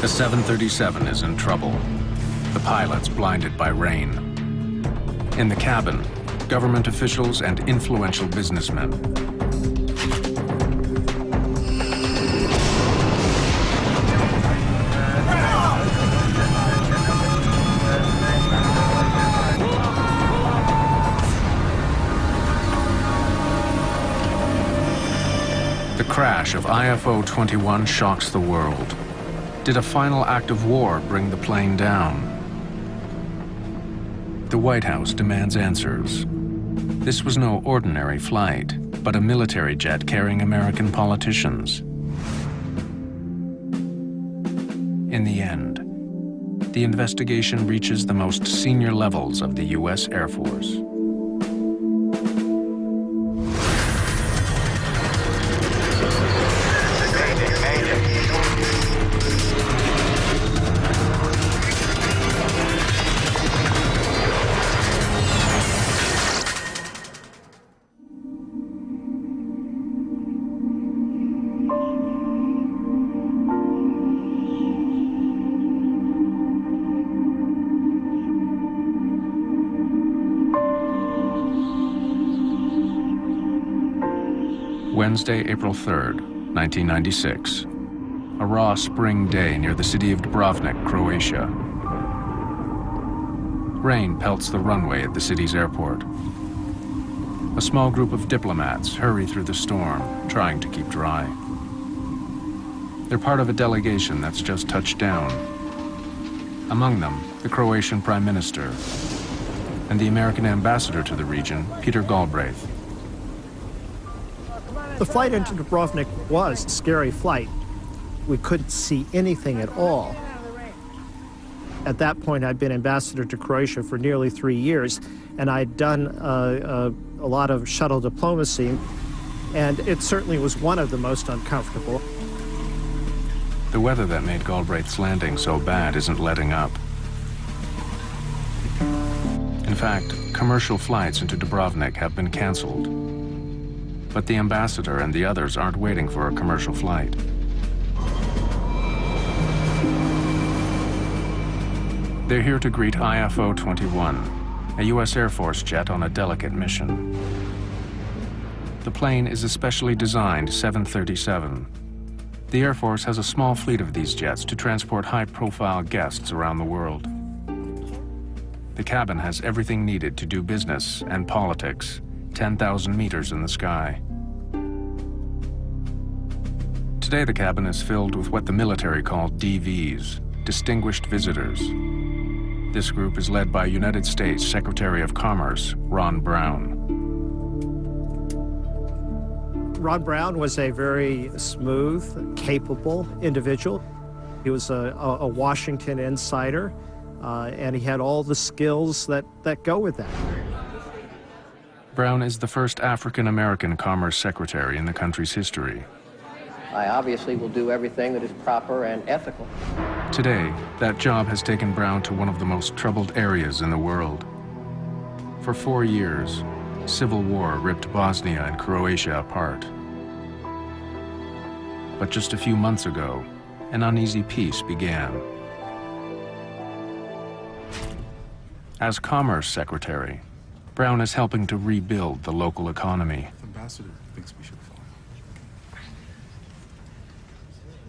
The 737 is in trouble. The pilot's blinded by rain. In the cabin, government officials and influential businessmen. The crash of IFO-21 shocks the world. Did a final act of war bring the plane down? The White House demands answers. This was no ordinary flight, but a military jet carrying American politicians. In the end, the investigation reaches the most senior levels of the U.S. Air Force. Wednesday, April 3rd, 1996. A raw spring day near the city of Dubrovnik, Croatia. Rain pelts the runway at the city's airport. A small group of diplomats hurry through the storm, trying to keep dry. They're part of a delegation that's just touched down. Among them, the Croatian Prime Minister and the American ambassador to the region, Peter Galbraith. The flight into Dubrovnik was a scary flight. We couldn't see anything at all. At that point, I'd been ambassador to Croatia for nearly 3 years, and I'd done a lot of shuttle diplomacy, and it certainly was one of the most uncomfortable. The weather that made Galbraith's landing so bad isn't letting up. In fact, commercial flights into Dubrovnik have been canceled. But the ambassador and the others aren't waiting for a commercial flight. They're here to greet IFO-21, a U.S. Air Force jet on a delicate mission. The plane is a specially designed 737. The Air Force has a small fleet of these jets to transport high-profile guests around the world. The cabin has everything needed to do business and politics, 10,000 meters in the sky. Today, the cabin is filled with what the military call DVs, Distinguished Visitors. This group is led by United States Secretary of Commerce, Ron Brown. Ron Brown was a very smooth, capable individual. He was a Washington insider, and he had all the skills that go with that. Brown is the first African-American Commerce Secretary in the country's history. I obviously will do everything that is proper and ethical. Today, that job has taken Brown to one of the most troubled areas in the world. For 4 years, civil war ripped Bosnia and Croatia apart. But just a few months ago, an uneasy peace began. As Commerce Secretary, Brown is helping to rebuild the local economy. The ambassador thinks we should fly.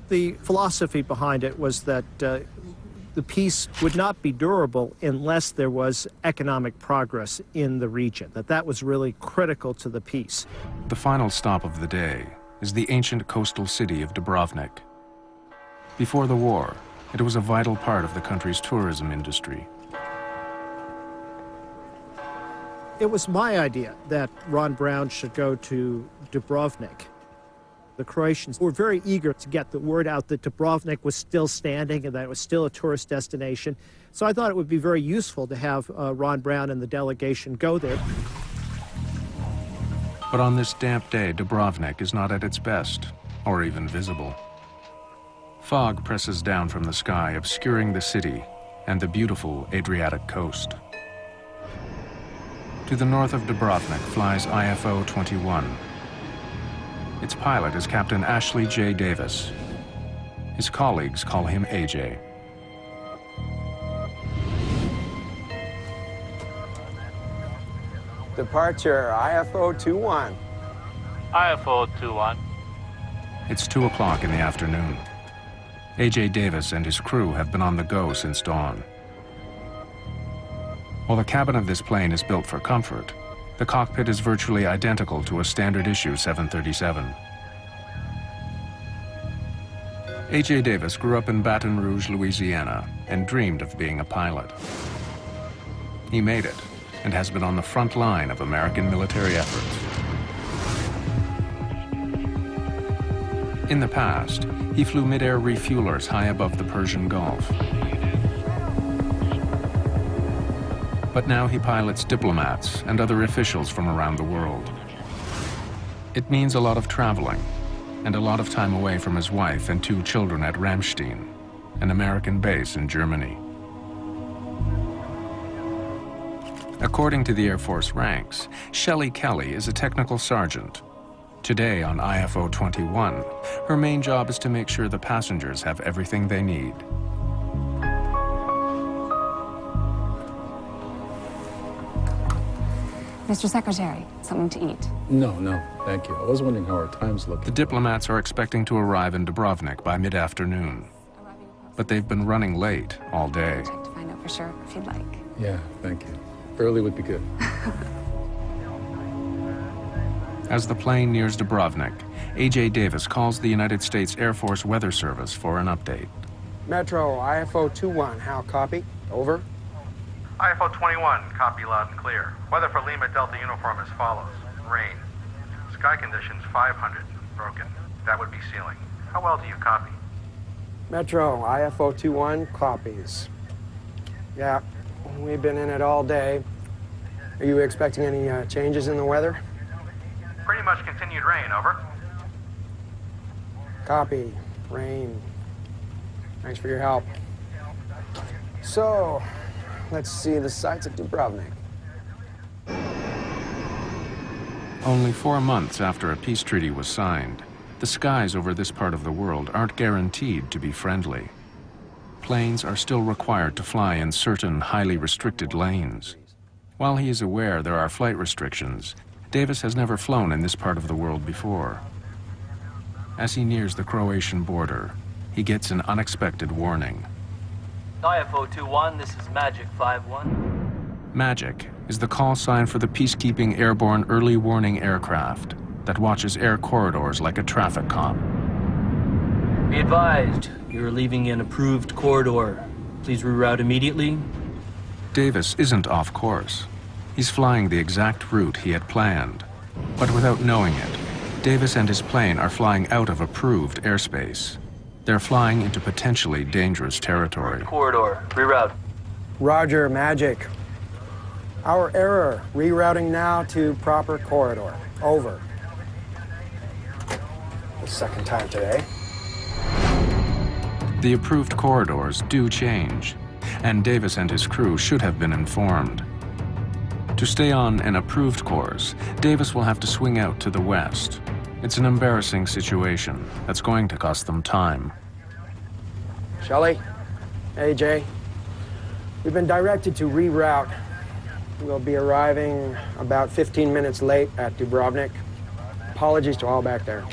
The philosophy behind it was that the peace would not be durable unless there was economic progress in the region, that was really critical to the peace. The final stop of the day is the ancient coastal city of Dubrovnik. Before the war, it was a vital part of the country's tourism industry. It was my idea that Ron Brown should go to Dubrovnik. The Croatians were very eager to get the word out that Dubrovnik was still standing and that it was still a tourist destination. So I thought it would be very useful to have Ron Brown and the delegation go there. But on this damp day, Dubrovnik is not at its best, or even visible. Fog presses down from the sky, obscuring the city and the beautiful Adriatic coast. To the north of Dubrovnik flies IFO-21. Its pilot is Captain Ashley J. Davis. His colleagues call him AJ. Departure, IFO-21. IFO-21. It's 2 o'clock in the afternoon. AJ Davis and his crew have been on the go since dawn. While the cabin of this plane is built for comfort, the cockpit is virtually identical to a standard issue 737. AJ Davis grew up in Baton Rouge, Louisiana, and dreamed of being a pilot. He made it and has been on the front line of American military efforts. In the past, he flew mid-air refuelers high above the Persian Gulf. But now he pilots diplomats and other officials from around the world. It means a lot of traveling and a lot of time away from his wife and 2 children at Ramstein, an American base in Germany. According to the Air Force ranks, Shelley Kelly is a technical sergeant. Today on IFO-21, her main job is to make sure the passengers have everything they need. Mr. Secretary, something to eat. No, thank you. I was wondering how our time's looking. The diplomats are expecting to arrive in Dubrovnik by mid-afternoon, but they've been running late all day. Check to find out for sure if you'd like. Yeah, thank you. Early would be good. As the plane nears Dubrovnik, AJ Davis calls the United States Air Force Weather Service for an update. Metro, IFO-21, how copy? Over. IFO-21, copy loud and clear. Weather for Lima Delta uniform as follows. Rain. Sky conditions 500, broken. That would be ceiling. How well do you copy? Metro, IFO-21, copies. Yeah, we've been in it all day. Are you expecting any changes in the weather? Pretty much continued rain, over. Copy. Rain. Thanks for your help. So, let's see the sights of Dubrovnik. Only 4 months after a peace treaty was signed, the skies over this part of the world aren't guaranteed to be friendly. Planes are still required to fly in certain highly restricted lanes. While he is aware there are flight restrictions, Davis has never flown in this part of the world before. As he nears the Croatian border, he gets an unexpected warning. IFO-21, this is Magic 51. Magic is the call sign for the peacekeeping airborne early warning aircraft that watches air corridors like a traffic cop. Be advised, you're leaving an approved corridor. Please reroute immediately. Davis isn't off course. He's flying the exact route he had planned. But without knowing it, Davis and his plane are flying out of approved airspace. They're flying into potentially dangerous territory. Corridor, reroute. Roger, Magic. Our error. Rerouting now to proper corridor. Over. The second time today. The approved corridors do change, and Davis and his crew should have been informed. To stay on an approved course, Davis will have to swing out to the west. It's an embarrassing situation that's going to cost them time. Shelley, AJ, we've been directed to reroute. We'll be arriving about 15 minutes late at Dubrovnik. Apologies to all back there.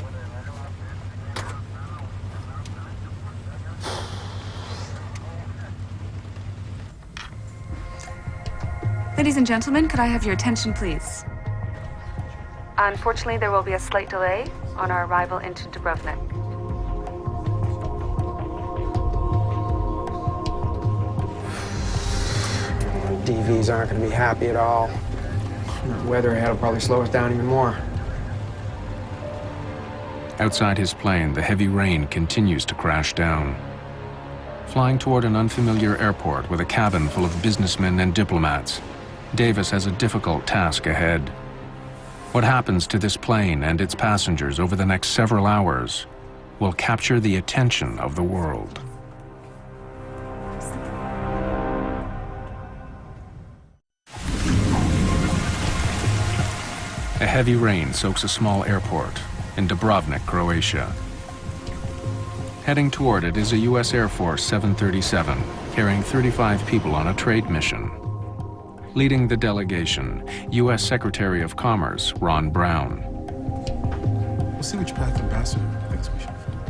Ladies and gentlemen, could I have your attention, please? Unfortunately, there will be a slight delay on our arrival into Dubrovnik. DVs aren't going to be happy at all. The weather ahead will probably slow us down even more. Outside his plane, the heavy rain continues to crash down. Flying toward an unfamiliar airport with a cabin full of businessmen and diplomats, Davis has a difficult task ahead. What happens to this plane and its passengers over the next several hours will capture the attention of the world. A heavy rain soaks a small airport in Dubrovnik, Croatia. Heading toward it is a U.S. Air Force 737, carrying 35 people on a trade mission. Leading the delegation, U.S. Secretary of Commerce Ron Brown. We'll see which path Ambassador thinks we should follow.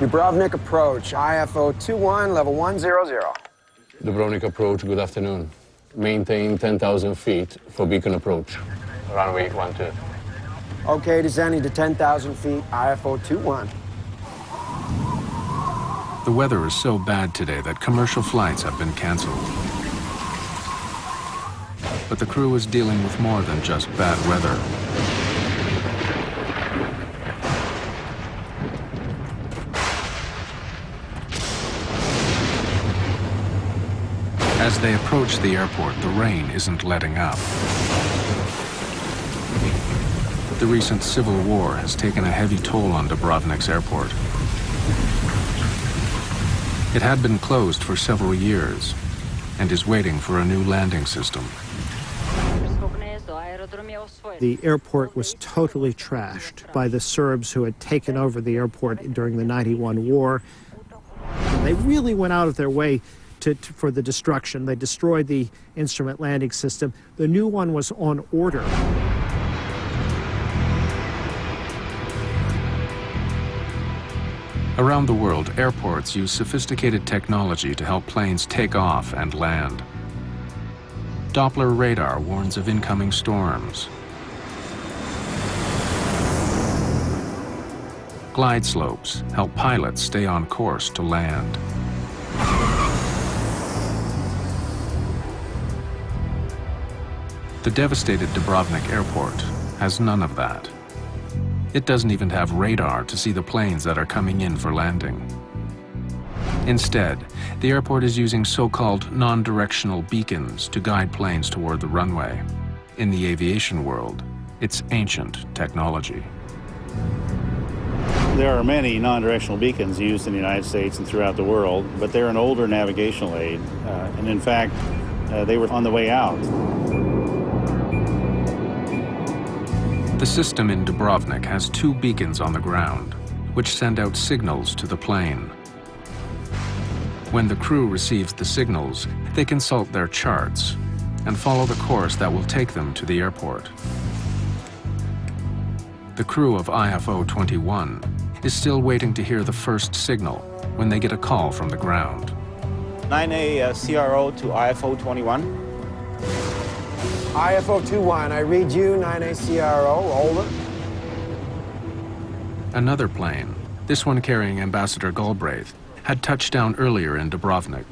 Dubrovnik approach, IFO 21, level 100. Dubrovnik approach, good afternoon. Maintain 10,000 feet for beacon approach. Runway 12. Okay, descending to 10,000 feet, IFO 21. The weather is so bad today that commercial flights have been canceled. But the crew is dealing with more than just bad weather. As they approach the airport, the rain isn't letting up. The recent civil war has taken a heavy toll on Dubrovnik's airport. It had been closed for several years and is waiting for a new landing system. The airport was totally trashed by the Serbs who had taken over the airport during the '91 war. They really went out of their way for the destruction. They destroyed the instrument landing system. The new one was on order. Around the world, airports use sophisticated technology to help planes take off and land. Doppler radar warns of incoming storms. Glide slopes help pilots stay on course to land. The devastated Dubrovnik airport has none of that. It doesn't even have radar to see the planes that are coming in for landing. Instead, the airport is using so-called non-directional beacons to guide planes toward the runway. In the aviation world, it's ancient technology. There are many non-directional beacons used in the United States and throughout the world, but they're an older navigational aid, and in fact, they were on the way out. The system in Dubrovnik has 2 beacons on the ground, which send out signals to the plane. When the crew receives the signals, they consult their charts and follow the course that will take them to the airport. The crew of IFO 21 is still waiting to hear the first signal when they get a call from the ground. 9A CRO to IFO 21. IFO 21, I read you, 9A CRO, over. Another plane, this one carrying Ambassador Galbraith, had touched down earlier in Dubrovnik.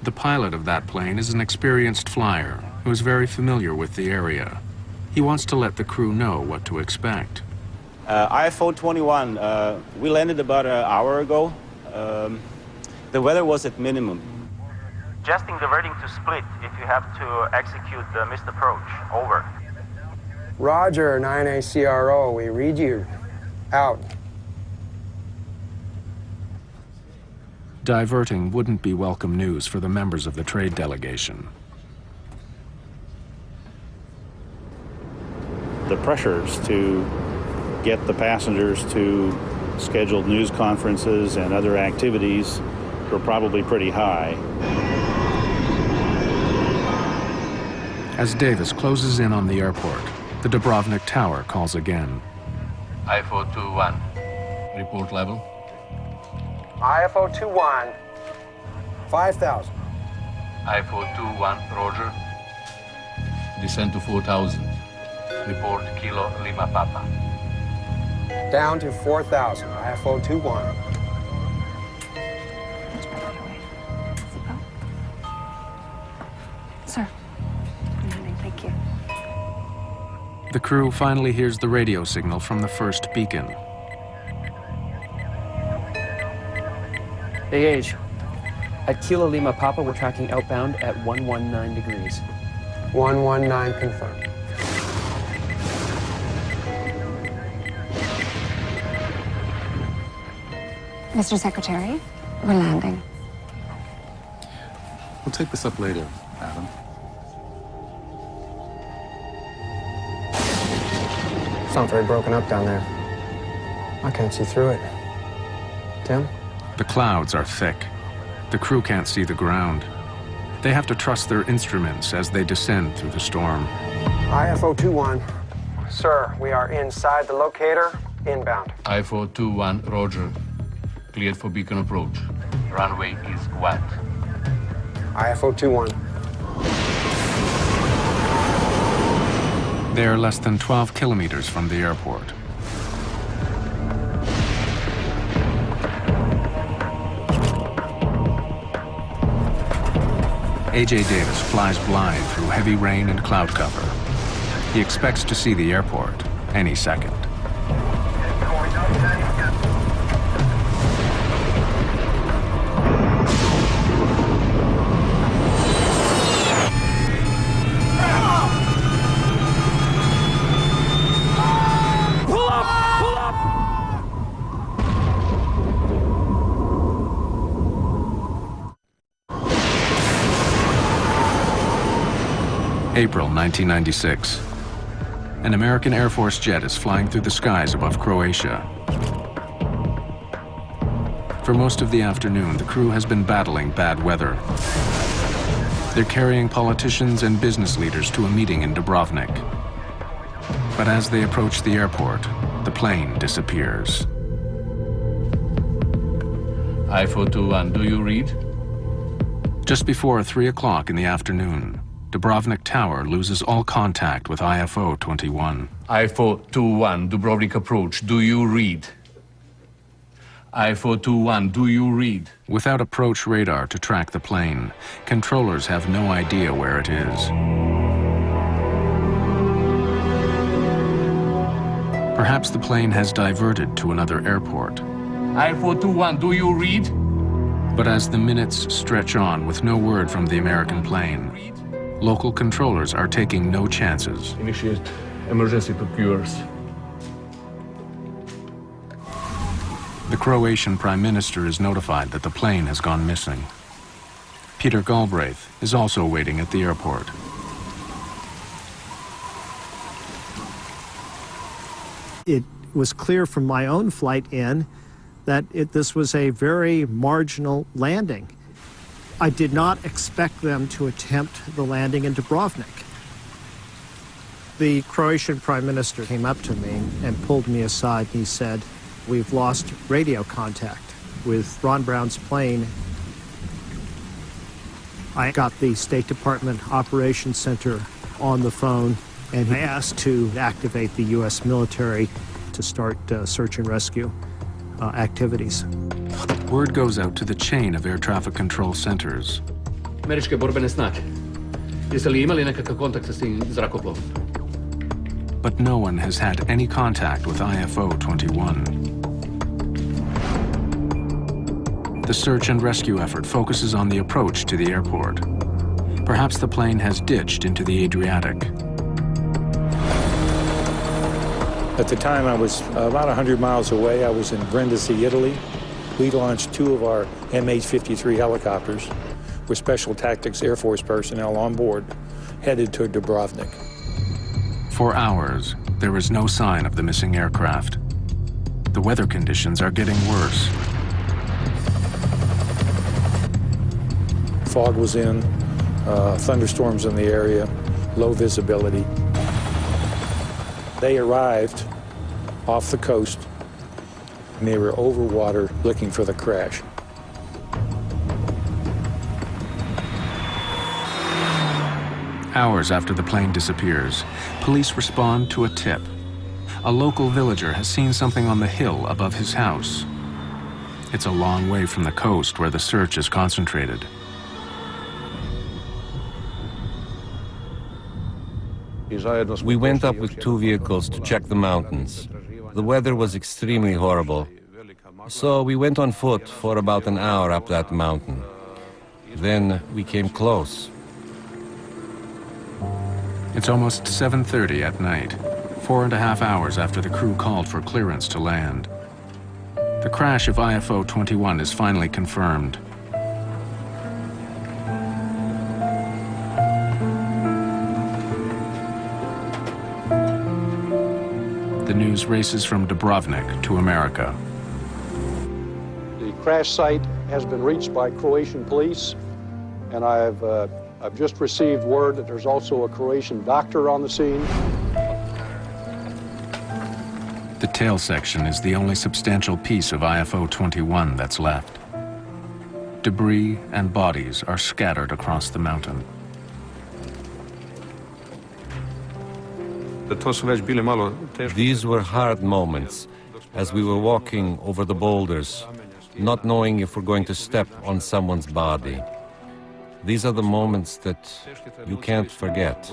The pilot of that plane is an experienced flyer who is very familiar with the area. He wants to let the crew know what to expect. IFO 21, we landed about an hour ago. The weather was at minimum. Suggesting diverting to Split if you have to execute the missed approach. Over. Roger, 9A CRO, we read you. Out. Diverting wouldn't be welcome news for the members of the trade delegation. The pressures to get the passengers to scheduled news conferences and other activities were probably pretty high. As Davis closes in on the airport, the Dubrovnik tower calls again. IFO 21, report level. IFO 21, 5,000. IFO 21, Roger. Descend to 4,000. Report Kilo Lima Papa. Down to 4,000, IFO 21. Sir. Thank you. The crew finally hears the radio signal from the first beacon. AH, at Kilo Lima Papa, we're tracking outbound at 119 degrees. 119 confirmed. Mr. Secretary, we're landing. We'll take this up later, Adam. It's not very broken up down there. I can't see through it. Tim? The clouds are thick. The crew can't see the ground. They have to trust their instruments as they descend through the storm. IFO-21. Sir, we are inside the locator, inbound. IFO-21, roger. Cleared for beacon approach. Runway is wet. IFO-21. They are less than 12 kilometers from the airport. A.J. Davis flies blind through heavy rain and cloud cover. He expects to see the airport any second. April 1996. An American Air Force jet is flying through the skies above Croatia. For most of the afternoon, the crew has been battling bad weather. They're carrying politicians and business leaders to a meeting in Dubrovnik. But as they approach the airport, the plane disappears. IFO-21, do you read? Just before 3 o'clock in the afternoon, Dubrovnik Tower loses all contact with IFO-21. IFO-21, Dubrovnik approach, do you read? IFO-21, do you read? Without approach radar to track the plane, controllers have no idea where it is. Perhaps the plane has diverted to another airport. IFO-21, do you read? But as the minutes stretch on with no word from the American plane, local controllers are taking no chances. Initiate emergency procedures. The Croatian Prime Minister is notified that the plane has gone missing. Peter Galbraith is also waiting at the airport. It was clear from my own flight in that this was a very marginal landing. I did not expect them to attempt the landing in Dubrovnik. The Croatian Prime Minister came up to me and pulled me aside. He said, "We've lost radio contact with Ron Brown's plane." I got the State Department Operations Center on the phone, and I asked to activate the U.S. military to start search and rescue activities. Word goes out to the chain of air traffic control centers. Američke borbene snage. Jeste li imali nekakav kontakt sa tim zrakoplovom? But no one has had any contact with IFO-21. The search and rescue effort focuses on the approach to the airport. Perhaps the plane has ditched into the Adriatic. At the time, I was about 100 miles away. I was in Brindisi, Italy. We launched 2 of our MH-53 helicopters with Special Tactics Air Force personnel on board, headed to Dubrovnik. For hours, there is no sign of the missing aircraft. The weather conditions are getting worse. Fog was in, thunderstorms in the area, low visibility. They arrived off the coast, and they were over water looking for the crash. Hours after the plane disappears, police respond to a tip. A local villager has seen something on the hill above his house. It's a long way from the coast where the search is concentrated. We went up with 2 vehicles to check the mountains. The weather was extremely horrible. So we went on foot for about an hour up that mountain. Then we came close. It's almost 7:30 at night, 4.5 hours after the crew called for clearance to land. The crash of IFO-21 is finally confirmed. The the news races from Dubrovnik to America. The crash site has been reached by Croatian police, and I've just received word that there's also a Croatian doctor on the scene. The tail section is the only substantial piece of IFO-21 that's left. Debris and bodies are scattered across the mountain. These were hard moments as we were walking over the boulders, not knowing if we're going to step on someone's body. These are the moments that you can't forget.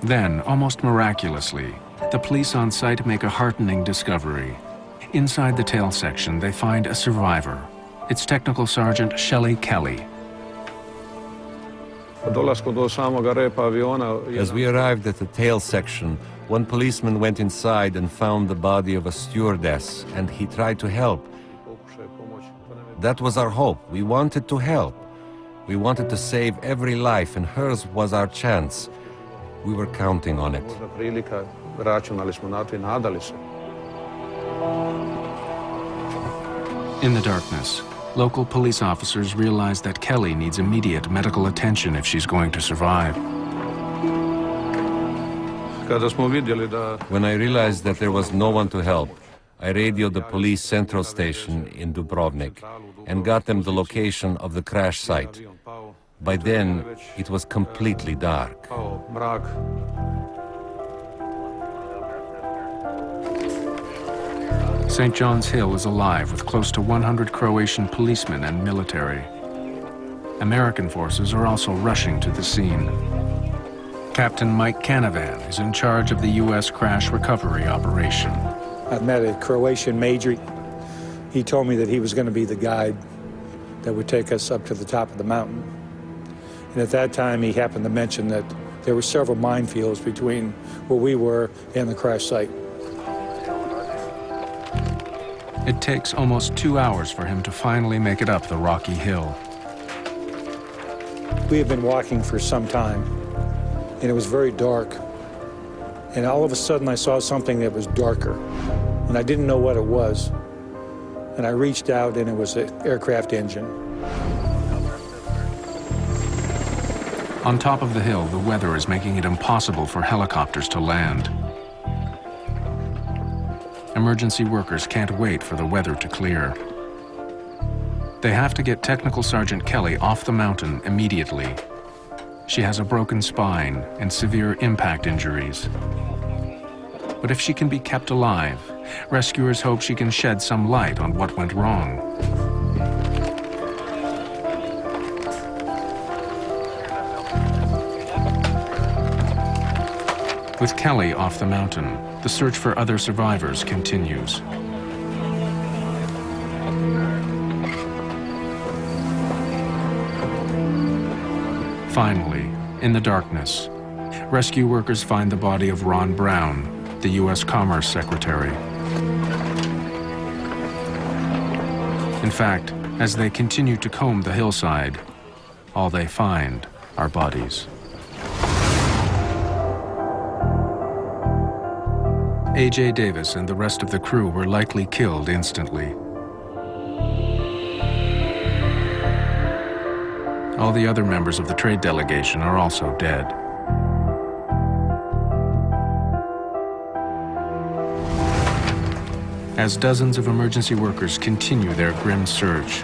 Then, almost miraculously, the police on site make a heartening discovery. Inside the tail section, they find a survivor. It's Technical Sergeant Shelley Kelly. As we arrived at the tail section, one policeman went inside and found the body of a stewardess, and he tried to help. That was our hope. We wanted to help. We wanted to save every life, and hers was our chance. We were counting on it. In the darkness, local police officers realize that Kelly needs immediate medical attention if she's going to survive. When I realized that there was no one to help, I radioed the police central station in Dubrovnik and got them the location of the crash site. By then, it was completely dark. St. John's Hill is alive with close to 100 Croatian policemen and military. American forces are also rushing to the scene. Captain Mike Canavan is in charge of the U.S. crash recovery operation. I met a Croatian major. He told me that he was going to be the guide that would take us up to the top of the mountain. And at that time, he happened to mention that there were several minefields between where we were and the crash site. It takes almost 2 hours for him to finally make it up the rocky hill. We had been walking for some time, and it was very dark. And all of a sudden, I saw something that was darker, and I didn't know what it was. And I reached out, and it was an aircraft engine. On top of the hill, the weather is making it impossible for helicopters to land. Emergency workers can't wait for the weather to clear. They have to get Technical Sergeant Kelly off the mountain immediately. She has a broken spine and severe impact injuries. But if she can be kept alive, rescuers hope she can shed some light on what went wrong. With Kelly off the mountain, the search for other survivors continues. Finally, in the darkness, rescue workers find the body of Ron Brown, the U.S. Commerce Secretary. In fact, as they continue to comb the hillside, all they find are bodies. A.J. Davis and the rest of the crew were likely killed instantly. All the other members of the trade delegation are also dead. As dozens of emergency workers continue their grim search,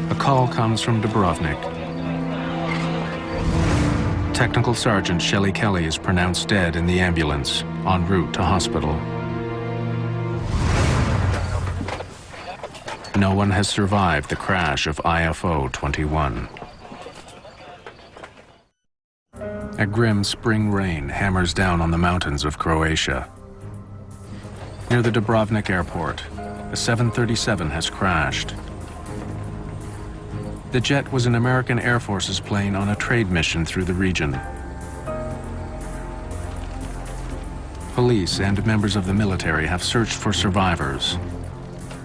a call comes from Dubrovnik. Technical Sergeant Shelley Kelly is pronounced dead in the ambulance en route to hospital. No one has survived the crash of IFO-21. A grim spring rain hammers down on the mountains of Croatia. Near the Dubrovnik airport, a 737 has crashed. The jet was an American Air Force's plane on a trade mission through the region. Police and members of the military have searched for survivors,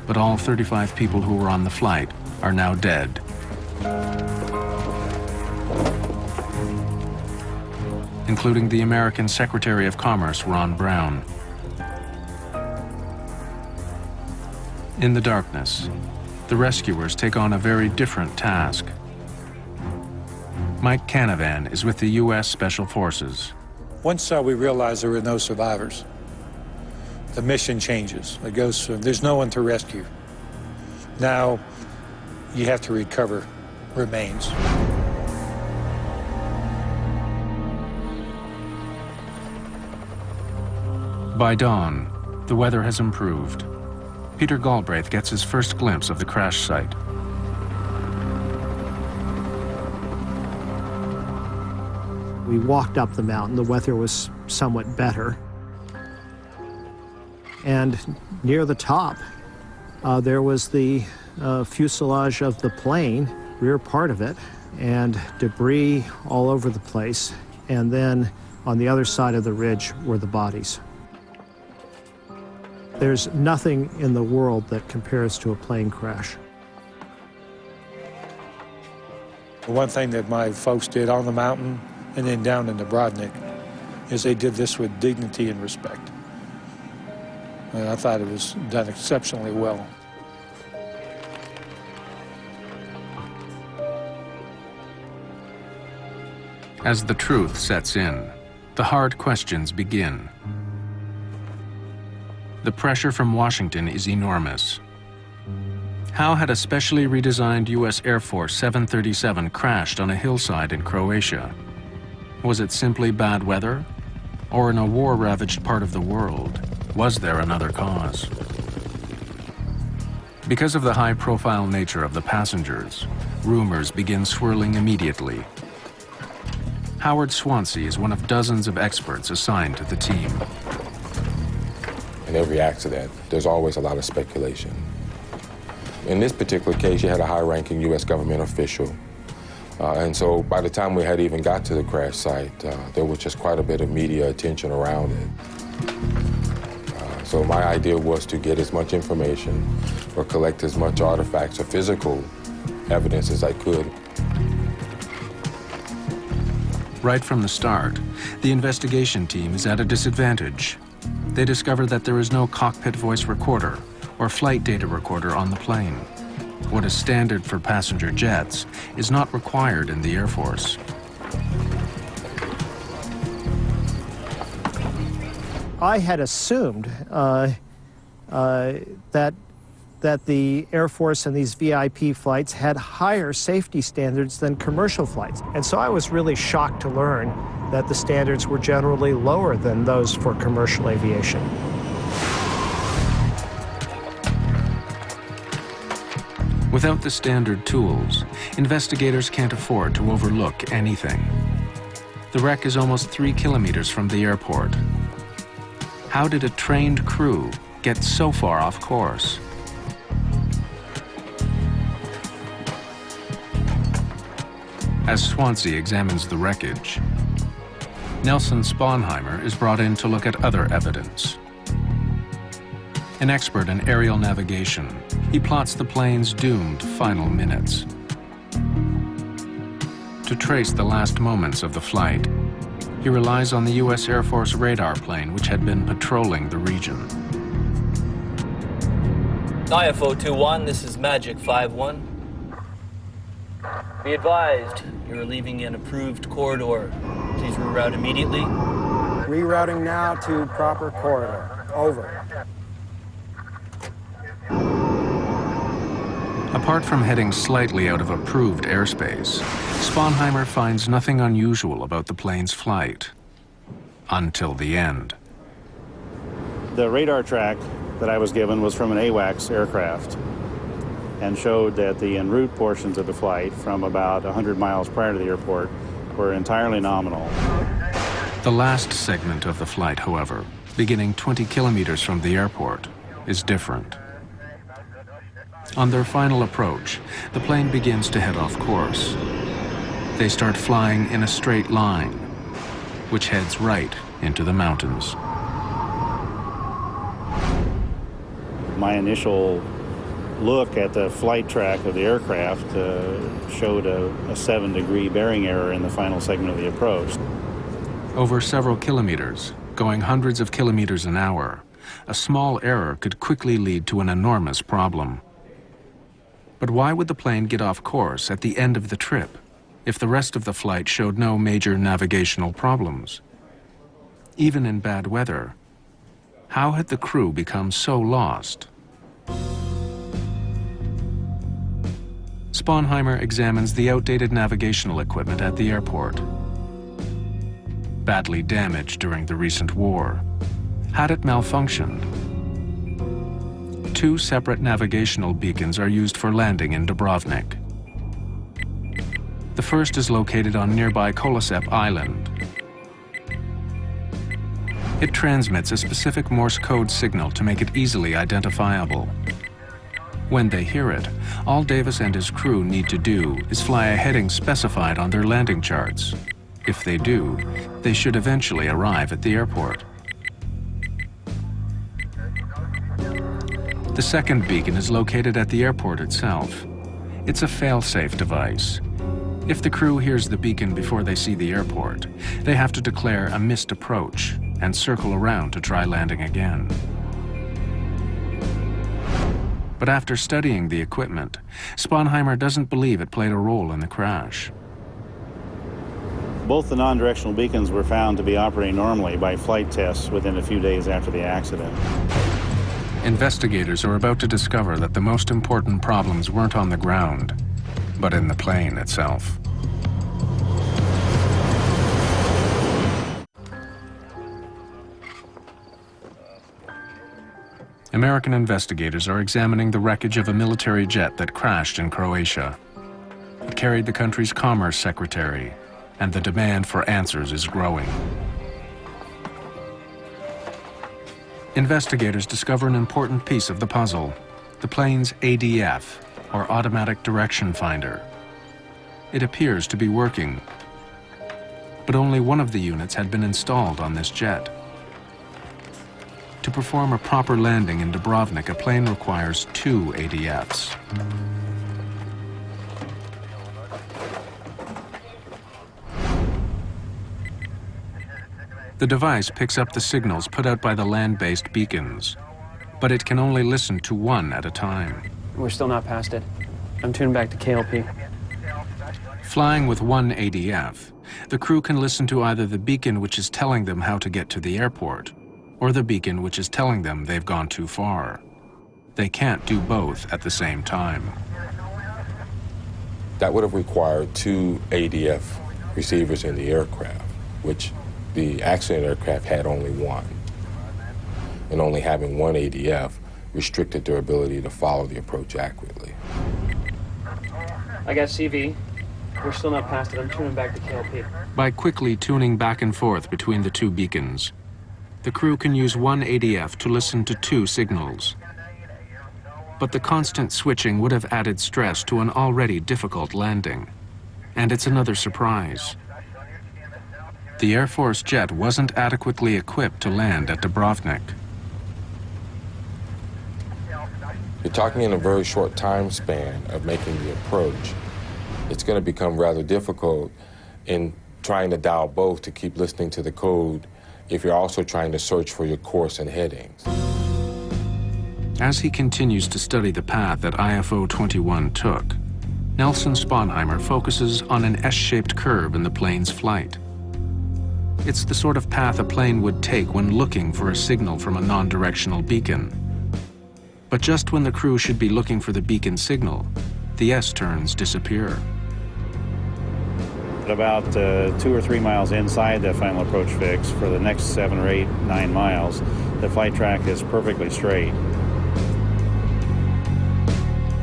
but all 35 people who were on the flight are now dead. including the American Secretary of Commerce, Ron Brown. In the darkness, the rescuers take on a very different task. Mike Canavan is with the U.S. Special Forces. Once we realized there were no survivors, the mission changes. It goes from there's no one to rescue. Now you have to recover remains. By dawn, the weather has improved. Peter Galbraith gets his first glimpse of the crash site. We walked up the mountain. The weather was somewhat better. And near the top, there was the fuselage of the plane, rear part of it, and debris all over the place. And then on the other side of the ridge were the bodies. There's nothing in the world that compares to a plane crash. One thing that my folks did on the mountain and then down in Dubrovnik is they did this with dignity and respect. And I thought it was done exceptionally well. As the truth sets in, the hard questions begin. The pressure from Washington is enormous. How had a specially redesigned U.S. Air Force 737 crashed on a hillside in Croatia? Was it simply bad weather? Or in a war-ravaged part of the world, was there another cause? Because of the high-profile nature of the passengers, rumors begin swirling immediately. Howard Swansea is one of dozens of experts assigned to the team. In every accident, there's always a lot of speculation. In this particular case, you had a high-ranking U.S. government official. And so by the time we had even got to the crash site, there was just quite a bit of media attention around it. So my idea was to get as much information or collect as much artifacts or physical evidence as I could. Right from the start, the investigation team is at a disadvantage. They discover that there is no cockpit voice recorder or flight data recorder on the plane. What is standard for passenger jets is not required in the Air Force. I had assumed that the Air Force and these VIP flights had higher safety standards than commercial flights. And so I was really shocked to learn that the standards were generally lower than those for commercial aviation. Without the standard tools, investigators can't afford to overlook anything. The wreck is almost 3 kilometers from the airport. How did a trained crew get so far off course? As Swansea examines the wreckage, Nelson Sponheimer is brought in to look at other evidence. An expert in aerial navigation, he plots the plane's doomed final minutes. To trace the last moments of the flight, he relies on the U.S. Air Force radar plane which had been patrolling the region. IFO-21, this is Magic 5-1. Be advised, you're leaving an approved corridor. Please reroute immediately. Rerouting now to proper corridor. Over. Apart from heading slightly out of approved airspace, Sponheimer finds nothing unusual about the plane's flight. Until the end. The radar track that I was given was from an AWACS aircraft and showed that the en route portions of the flight from about 100 miles prior to the airport were entirely nominal. The last segment of the flight, however, beginning 20 kilometers from the airport, is different. On their final approach, the plane begins to head off course. They start flying in a straight line, which heads right into the mountains. My initial look at the flight track of the aircraft showed a 7-degree bearing error in the final segment of the approach. Over several kilometers, going hundreds of kilometers an hour, a small error could quickly lead to an enormous problem. But why would the plane get off course at the end of the trip if the rest of the flight showed no major navigational problems? Even in bad weather, how had the crew become so lost? Sponheimer examines the outdated navigational equipment at the airport. Badly damaged during the recent war. Had it malfunctioned? 2 separate navigational beacons are used for landing in Dubrovnik. The first is located on nearby Kolosep Island. It transmits a specific Morse code signal to make it easily identifiable. When they hear it, all Davis and his crew need to do is fly a heading specified on their landing charts. If they do, they should eventually arrive at the airport. The second beacon is located at the airport itself. It's a fail-safe device. If the crew hears the beacon before they see the airport, they have to declare a missed approach and circle around to try landing again. But after studying the equipment, Sponheimer doesn't believe it played a role in the crash. Both the non-directional beacons were found to be operating normally by flight tests within a few days after the accident. Investigators are about to discover that the most important problems weren't on the ground, but in the plane itself. American investigators are examining the wreckage of a military jet that crashed in Croatia. It carried the country's commerce secretary, and the demand for answers is growing. Investigators discover an important piece of the puzzle, the plane's ADF, or Automatic Direction Finder. It appears to be working, but only one of the units had been installed on this jet. To perform a proper landing in Dubrovnik, a plane requires 2 ADFs. The device picks up the signals put out by the land-based beacons, but it can only listen to one at a time. We're still not past it. I'm tuning back to KLP. Flying with 1 ADF, the crew can listen to either the beacon which is telling them how to get to the airport, or the beacon which is telling them they've gone too far. They can't do both at the same time. That would have required 2 ADF receivers in the aircraft, which the accident aircraft had only 1. And only having 1 ADF restricted their ability to follow the approach accurately. I got CV. We're still not past it. I'm tuning back to KLP. By quickly tuning back and forth between the 2 beacons, the crew can use 1 ADF to listen to 2 signals. But the constant switching would have added stress to an already difficult landing. And it's another surprise. The Air Force jet wasn't adequately equipped to land at Dubrovnik. You're talking in a very short time span of making the approach. It's going to become rather difficult in trying to dial both to keep listening to the code if you're also trying to search for your course and headings. As he continues to study the path that IFO 21 took, Nelson Sponheimer focuses on an S-shaped curve in the plane's flight. It's the sort of path a plane would take when looking for a signal from a non-directional beacon. But just when the crew should be looking for the beacon signal, the S-turns disappear. About 2 or 3 miles inside the final approach fix, for the next 7 or 8, 9 miles, the flight track is perfectly straight.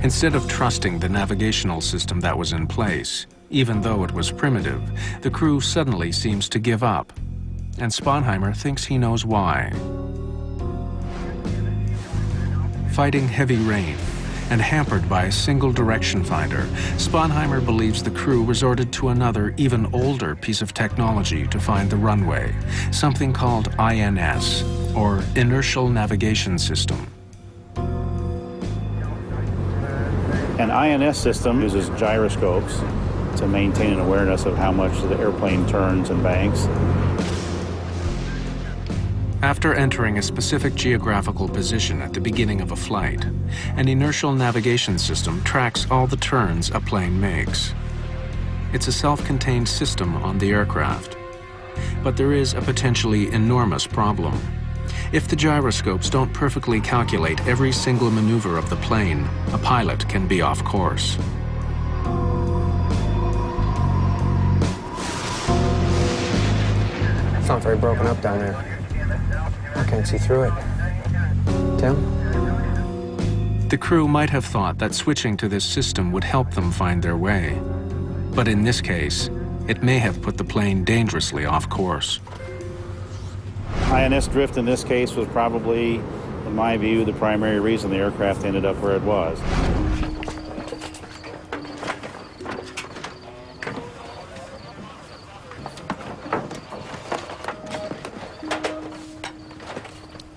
Instead of trusting the navigational system that was in place, even though it was primitive, the crew suddenly seems to give up, and Sponheimer thinks he knows why. Fighting heavy rain and hampered by a single direction finder, Sponheimer believes the crew resorted to another, even older piece of technology to find the runway, something called INS, or Inertial Navigation System. An INS system uses gyroscopes to maintain an awareness of how much the airplane turns and banks. After entering a specific geographical position at the beginning of a flight, an inertial navigation system tracks all the turns a plane makes. It's a self-contained system on the aircraft. But there is a potentially enormous problem. If the gyroscopes don't perfectly calculate every single maneuver of the plane, a pilot can be off course. It's not very broken up down there. I can't see through it. Tim? The crew might have thought that switching to this system would help them find their way. But in this case, it may have put the plane dangerously off course. INS drift in this case was probably, in my view, the primary reason the aircraft ended up where it was.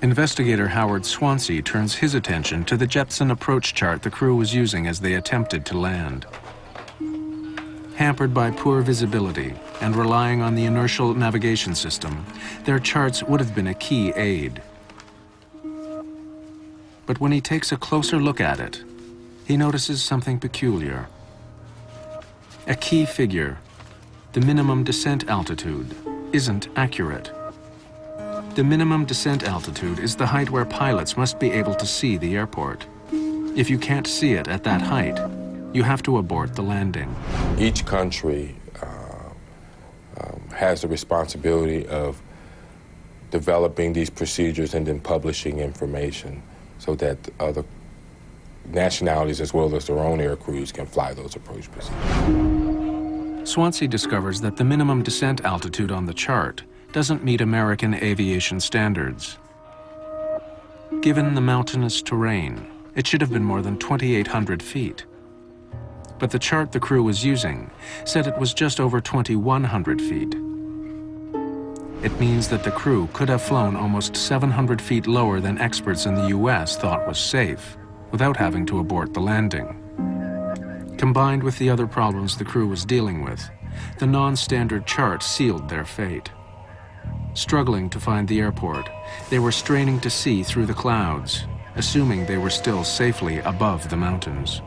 Investigator Howard Swansea turns his attention to the Jetson approach chart the crew was using as they attempted to land. Hampered by poor visibility and relying on the inertial navigation system, their charts would have been a key aid. But when he takes a closer look at it, he notices something peculiar. A key figure, the minimum descent altitude, isn't accurate. The minimum descent altitude is the height where pilots must be able to see the airport. If you can't see it at that height, you have to abort the landing. Each country has the responsibility of developing these procedures and then publishing information so that other nationalities as well as their own air crews can fly those approach procedures. Swansea discovers that the minimum descent altitude on the chart doesn't meet American aviation standards. Given the mountainous terrain, it should have been more than 2,800 feet. But the chart the crew was using said it was just over 2,100 feet. It means that the crew could have flown almost 700 feet lower than experts in the US thought was safe, without having to abort the landing. Combined with the other problems the crew was dealing with, the non-standard chart sealed their fate. Struggling to find the airport, they were straining to see through the clouds, assuming they were still safely above the mountains.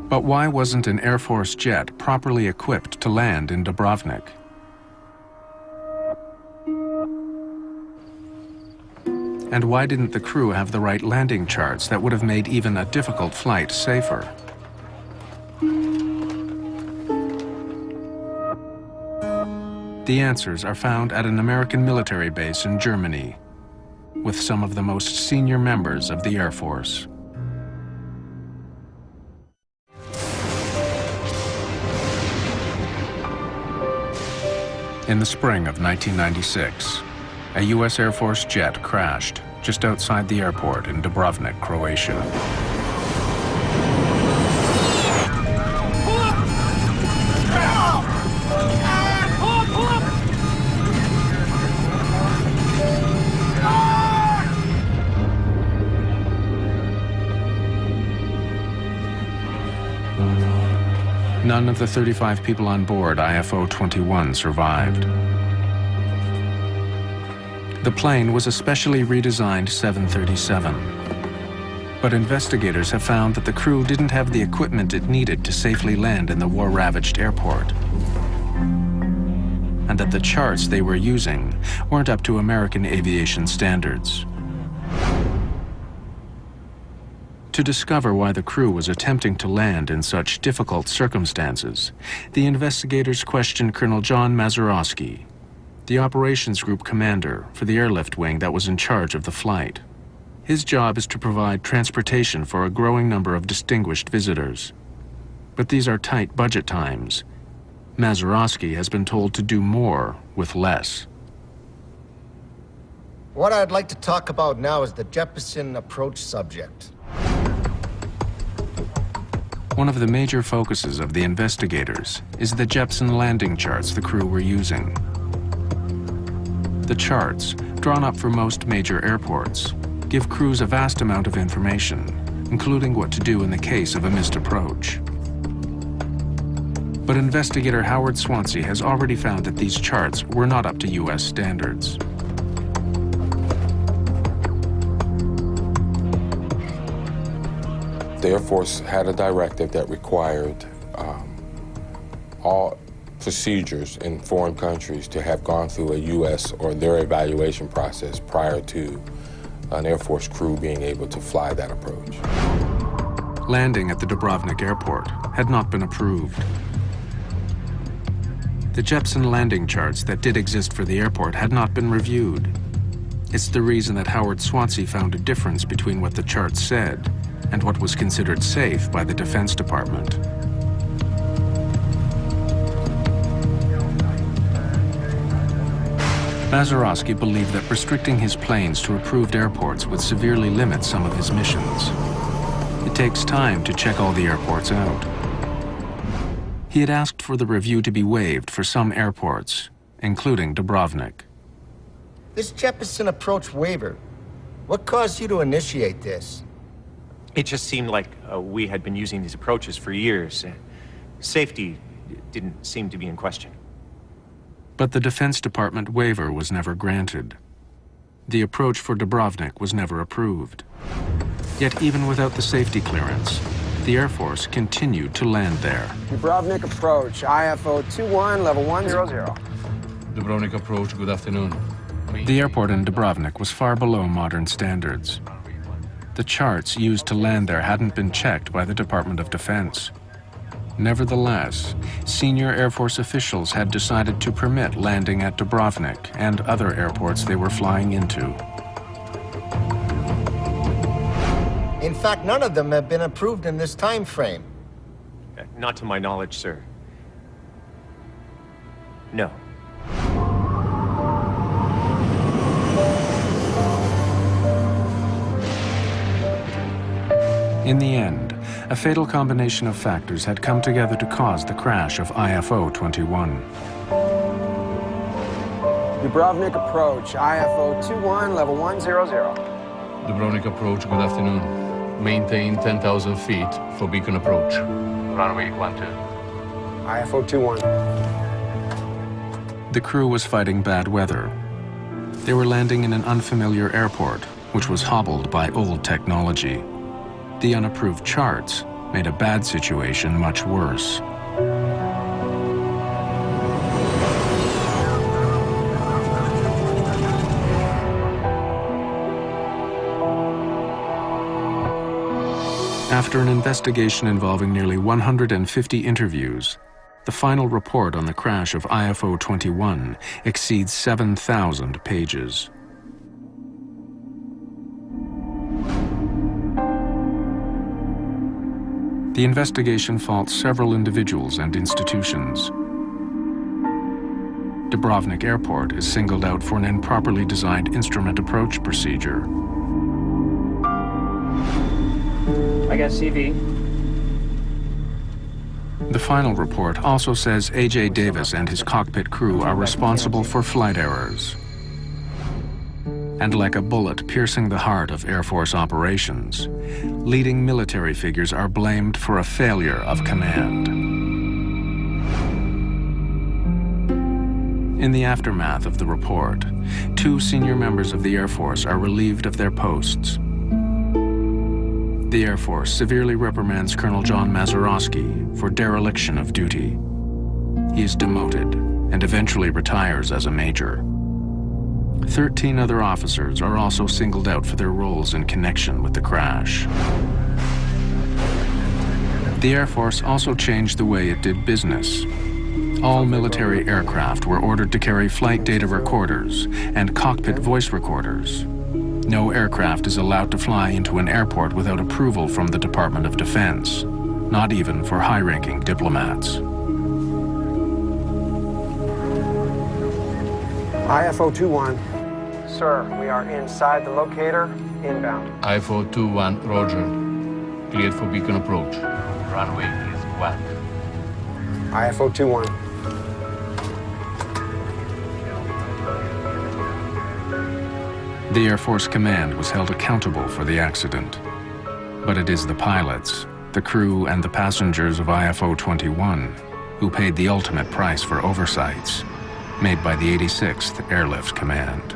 But why wasn't an Air Force jet properly equipped to land in Dubrovnik? And why didn't the crew have the right landing charts that would have made even a difficult flight safer? The answers are found at an American military base in Germany, with some of the most senior members of the Air Force. In the spring of 1996, a U.S. Air Force jet crashed just outside the airport in Dubrovnik, Croatia. None of the 35 people on board IFO-21 survived. The plane was a specially redesigned 737. But investigators have found that the crew didn't have the equipment it needed to safely land in the war-ravaged airport. And that the charts they were using weren't up to American aviation standards. To discover why the crew was attempting to land in such difficult circumstances, the investigators questioned Colonel John Mazurowski, the operations group commander for the airlift wing that was in charge of the flight. His job is to provide transportation for a growing number of distinguished visitors. But these are tight budget times. Mazurowski has been told to do more with less. What I'd like to talk about now is the Jeppesen approach subject. One of the major focuses of the investigators is the Jeppesen landing charts the crew were using. The charts, drawn up for most major airports, give crews a vast amount of information, including what to do in the case of a missed approach. But investigator Howard Swansea has already found that these charts were not up to U.S. standards. The Air Force had a directive that required all procedures in foreign countries to have gone through a U.S. or their evaluation process prior to an Air Force crew being able to fly that approach. Landing at the Dubrovnik airport had not been approved. The Jeppesen landing charts that did exist for the airport had not been reviewed. It's the reason that Howard Swansea found a difference between what the charts said and what was considered safe by the Defense Department. Mazurowski believed that restricting his planes to approved airports would severely limit some of his missions. It takes time to check all the airports out. He had asked for the review to be waived for some airports, including Dubrovnik. This Jeppesen approach waiver, what caused you to initiate this? It just seemed like we had been using these approaches for years. Safety didn't seem to be in question. But the Defense Department waiver was never granted. The approach for Dubrovnik was never approved. Yet even without the safety clearance, the Air Force continued to land there. Dubrovnik approach, IFO 21, level 100. Dubrovnik approach, good afternoon. The airport in Dubrovnik was far below modern standards. The charts used to land there hadn't been checked by the Department of Defense. Nevertheless, senior Air Force officials had decided to permit landing at Dubrovnik and other airports they were flying into. In fact, none of them have been approved in this time frame. Not to my knowledge, sir. No. In the end, a fatal combination of factors had come together to cause the crash of IFO 21. Dubrovnik approach, IFO 21, level 100. Dubrovnik approach, good afternoon. Maintain 10,000 feet for beacon approach. Runway 12. IFO 21. The crew was fighting bad weather. They were landing in an unfamiliar airport, which was hobbled by old technology. The unapproved charts made a bad situation much worse. After an investigation involving nearly 150 interviews, the final report on the crash of IFO 21 exceeds 7,000 pages. The investigation faults several individuals and institutions. Dubrovnik Airport is singled out for an improperly designed instrument approach procedure. I got CV. The final report also says A.J. Davis and his cockpit crew are responsible for flight errors. And like a bullet piercing the heart of Air Force operations, leading military figures are blamed for a failure of command. In the aftermath of the report, 2 senior members of the Air Force are relieved of their posts. The Air Force severely reprimands Colonel John Mazurowski for dereliction of duty. He is demoted and eventually retires as a major. 13 other officers are also singled out for their roles in connection with the crash. The Air Force also changed the way it did business. All military aircraft were ordered to carry flight data recorders and cockpit voice recorders. No aircraft is allowed to fly into an airport without approval from the Department of Defense, not even for high-ranking diplomats. IFO 21. Sir, we are inside the locator, inbound. IFO 21, roger. Cleared for beacon approach. runway is wet. IFO 21. The Air Force Command was held accountable for the accident. But it is the pilots, the crew, and the passengers of IFO 21 who paid the ultimate price for oversights made by the 86th Airlift Command.